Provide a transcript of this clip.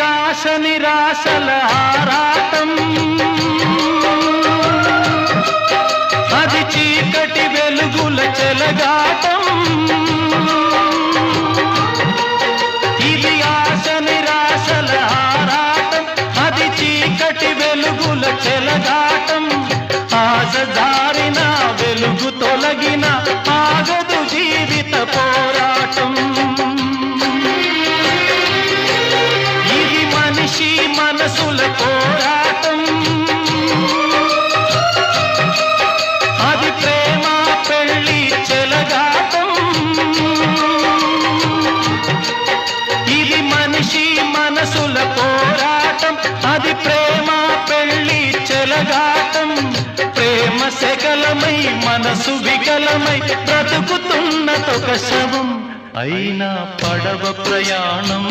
ఆశ నిరాశల ఆరాటం, అది చీకటి వెలుగుల చెలగాటం. ఇది ఆశ నిరాశల ఆరాటం, అది చీకటి వెలుగుల చెలగాటం. ఆశ జారిన వెలుగు తొలగిన ఆగదు జీవిత పోరాటం. ఇది మనిషి మనసుల పోరాటం, అది ప్రేమ పెళ్లి చెలగాటం. ఇది మనిషి మనసుల పోరాటం, అది ప్రేమ పెళ్లి చెలగాటం. ప్రేమ సెగలమై మనసు వికలమై బ్రతుకుతున్నదొక శవం, అయినా పడవ ప్రయాణం.